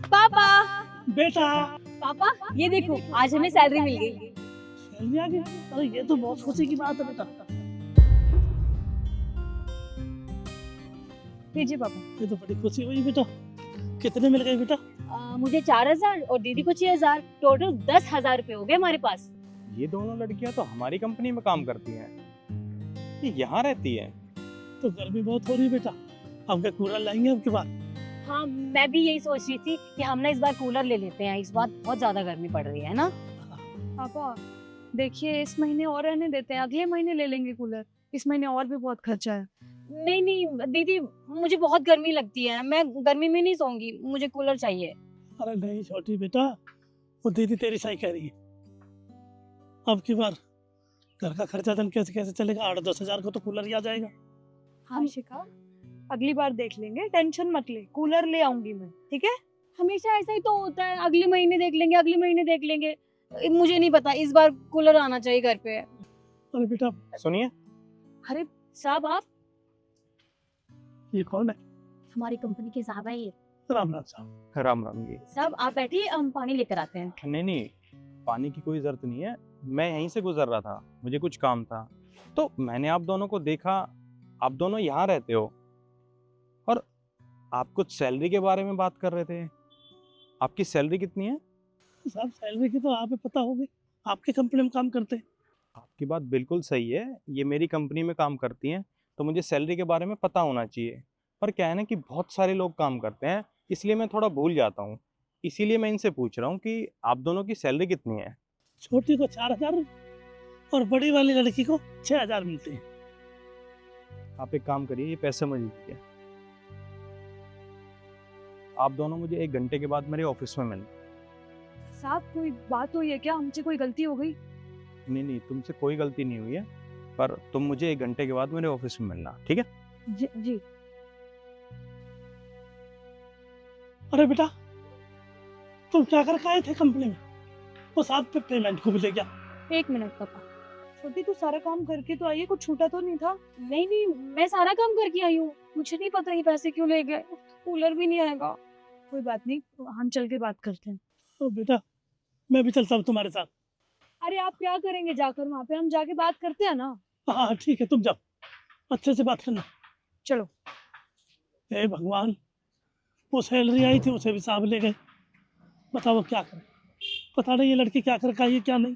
पापा बेटा पापा ये देखो आज हमें सैलरी मिल गई। सैलरी आ गई? अरे ये तो बहुत खुशी की बात है बेटा। लीजिए पापा। ये तो बड़ी खुशी हुई बेटा। कितने मिल गए बेटा? मुझे 4000 और दीदी को 6000, टोटल 10,000 रुपए हो गए हमारे पास। ये दोनों लड़कियां तो हमारी कंपनी में काम करती हैं, ये यहाँ रहती है। तो गर्मी बहुत हो रही है बेटा, हम क्या कूलर लाएंगे अब की बार? हाँ मैं भी यही सोच रही थी कि हम ना इस बार कूलर ले लेते हैं, इस बार बहुत ज्यादा गर्मी पड़ रही है ना। पापा देखिए इस महीने और रहने देते हैं, अगले महीने ले लेंगे कूलर। इस महीने और भी बहुत खर्चा है। नहीं नहीं दीदी, मुझे बहुत गर्मी लगती है, मैं गर्मी में नहीं सोऊंगी, मुझे कूलर चाहिए। अरे नहीं छोटी बेटा, वो दीदी तेरी सही कह रही है। अब की बार घर का खर्चा तो कैसे कैसे चलेगा? 8-10 हजार को तो कूलर ही आ जाएगा। हाँ शिखा, अगली बार देख लेंगे, टेंशन मत ले, कूलर ले आऊंगी मैं, ठीक है? हमेशा ऐसा ही तो होता है, अगले महीने देख लेंगे, अगले महीने देख लेंगे। मुझे नहीं पता, इस बार कूलर आना चाहिए घर पे। अरे बेटा सुनिए, अरे साहब आप, ये कौन है? हमारी कंपनी के साहब है ये। राम राम साहब। राम राम जी। साहब आप बैठिए, हम पानी लेकर आते हैं। नहीं नहीं, पानी की कोई जरूरत नहीं है, मैं यहीं से गुजर रहा था, मुझे कुछ काम था, तो मैंने आप दोनों को देखा। आप दोनों यहाँ रहते हो और आप कुछ सैलरी के बारे में बात कर रहे थे। आपकी सैलरी कितनी है? साहब सैलरी की तो आप पता होगी, आपकी कंपनी में काम करते हैं। आपकी बात बिल्कुल सही है, ये मेरी कंपनी में काम करती हैं, तो मुझे सैलरी के बारे में पता होना चाहिए। पर क्या है ना कि बहुत सारे लोग काम करते हैं, इसलिए मैं थोड़ा भूल जाता हूँ। इसीलिए मैं इनसे पूछ रहा हूँ कि आप दोनों की सैलरी कितनी है? छोटी को 4000 और बड़ी वाली लड़की को 6000 मिलते हैं। आप एक काम करिए, ये पैसे मुझे दीजिए। आप दोनों मुझे 1 घंटे के बाद मेरे ऑफिस में मिलना। साहब कोई बात हुई है क्या? हमसे कोई गलती हो गई? नहीं नहीं, तुमसे कोई गलती नहीं हुई है, पर तुम मुझे 1 घंटे के बाद मेरे ऑफिस में मिलना, ठीक है? जी। अरे बेटा तुम क्या कर आए थे कंपनी में? वो साथ पे पेमेंट को भी ले गया। एक मिनट पापा। छोटी तू सारा काम करके तो आई है, कुछ छूटा तो नहीं था? नहीं नहीं, मैं सारा काम करके आई हूँ, मुझे नहीं पता ये पैसे क्यों ले गए, कूलर भी नहीं आएगा। कोई बात नहीं, हम चल के बात करते हैं। तो बेटा मैं भी चलता हूँ तुम्हारे साथ। अरे आप क्या करेंगे जाकर वहाँ पे? हम जाके बात करते हैं ना। हाँ ठीक है, तुम जाओ, अच्छे से बात करना। चलो। हे भगवान, वो सैलरी आई थी उसे भी साहब ले गए। बताओ क्या करें, पता नहीं ये लड़की क्या कर पाई है क्या नहीं।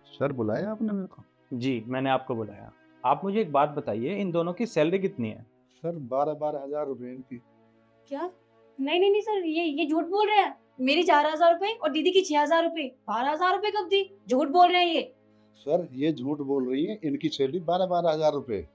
सर बुलाया आपने मेरे को? जी, मैंने आपको बुलाया। आप मुझे एक बात बताइए, इन दोनों की सैलरी कितनी है? सर 12-12 हजार रुपए इनकी। क्या? नहीं नहीं नहीं सर, ये झूठ बोल रहे हैं। मेरी 4000 रुपए और दीदी की 6000 रुपए, 12000 रुपए कब दी? झूठ बोल रहे हैं ये। सर ये झूठ बोल रही है, इनकी सैलरी 12-12 हजार रुपए।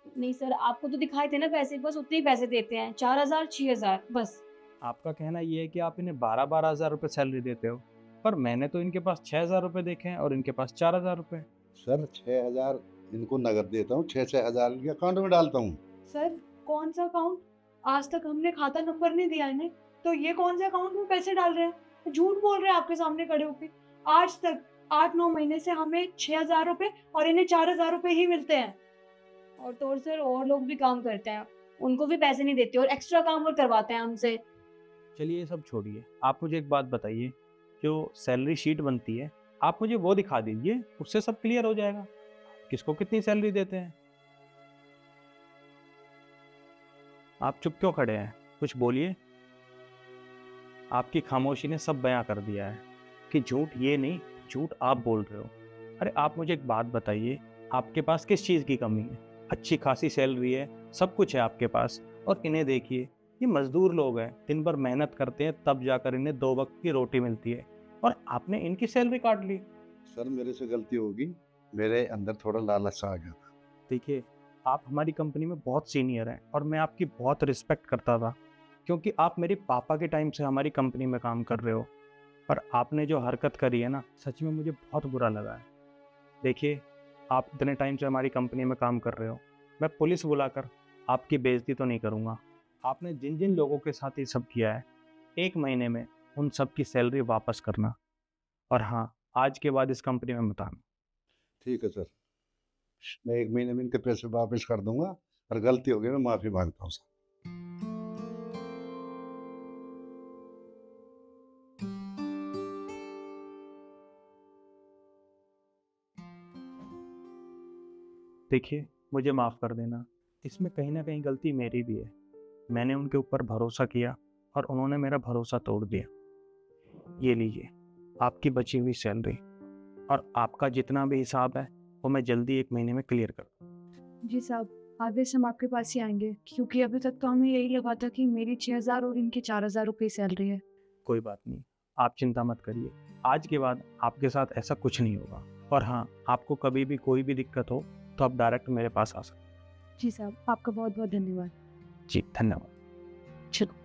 नहीं सर, आपको तो दिखाए थे ना पैसे, बस उतने ही पैसे देते हैं, 4000 6000 बस। आपका कहना ये है कि आप इन्हें 12-12 हजार रुपये सैलरी देते हो, पर मैंने तो इनके पास 6,000 रुपये देखे हैं और इनके पास 4,000 रुपये। सर 6,000 इनको नगद देता हूँ, 6-6 हजार इनके अकाउंट में डालता हूँ। सर कौन सा अकाउंट? आज तक हमने खाता नंबर नहीं दिया इन्हें, तो ये कौन से अकाउंट में पैसे डाल रहे हैं? झूठ बोल रहे हैं आपके सामने खड़े होके। आज तक 8-9 महीने से हमें 6,000 रुपए और इन्हें 4,000 रुपए ही मिलते हैं। और तो और सर, और लोग भी काम करते हैं, उनको भी पैसे नहीं देते और एक्स्ट्रा काम और करवाते हैं हमसे। चलिए ये सब छोड़िए, आप मुझे एक बात बताइए, जो सैलरी शीट बनती है आप मुझे वो दिखा दीजिए, उससे सब क्लियर हो जाएगा, किसको कितनी सैलरी देते हैं। आप चुप क्यों खड़े हैं, कुछ बोलिए। आपकी खामोशी ने सब बयां कर दिया है कि झूठ ये नहीं, झूठ आप बोल रहे हो। अरे आप मुझे एक बात बताइए, आपके पास किस चीज़ की कमी है? अच्छी खासी सैलरी है, सब कुछ है आपके पास, और इन्हें देखिए, ये मजदूर लोग हैं, दिन भर मेहनत करते हैं, तब जाकर इन्हें 2 वक्त की रोटी मिलती है, और आपने इनकी सैलरी काट ली। सर मेरे से गलती होगी, मेरे अंदर थोड़ा लालच सा आ गया था। देखिए, आप हमारी कंपनी में बहुत सीनियर हैं और मैं आपकी बहुत रिस्पेक्ट करता था, क्योंकि आप मेरे पापा के टाइम से हमारी कंपनी में काम कर रहे हो, पर आपने जो हरकत करी है ना, सच में मुझे बहुत बुरा लगा है। देखिए, आप इतने टाइम से हमारी कंपनी में काम कर रहे हो, मैं पुलिस बुलाकर आपकी बेइज्जती तो नहीं करूँगा। आपने जिन जिन लोगों के साथ ये सब किया है, 1 महीने में उन सब की सैलरी वापस करना, और हाँ, आज के बाद इस कंपनी में मत आना। ठीक है सर। मैं 1 महीने में इनके पैसे वापस कर दूंगा, और गलती हो गई मैं माफ़ी मांगता हूँ सर। देखिए, मुझे माफ़ कर देना, इसमें कहीं ना कहीं गलती मेरी भी है। मैंने उनके ऊपर भरोसा किया और उन्होंने मेरा भरोसा तोड़ दिया। ये लीजिए आपकी बची हुई सैलरी, और आपका जितना भी हिसाब है वो मैं जल्दी 1 महीने में क्लियर कर दूँ। जी साहब, आगे से हम आपके पास ही आएंगे, क्योंकि अभी तक तो हमें यही लगा था कि मेरी 6,000 और इनकी 4,000 रुपये सैलरी है। कोई बात नहीं, आप चिंता मत करिए, आज के बाद आपके साथ ऐसा कुछ नहीं होगा। और हाँ, आपको कभी भी कोई भी दिक्कत हो तो आप डायरेक्ट मेरे पास आ सकते हैं। जी साहब, आपका बहुत बहुत धन्यवाद। जी धन्यवाद। चलो।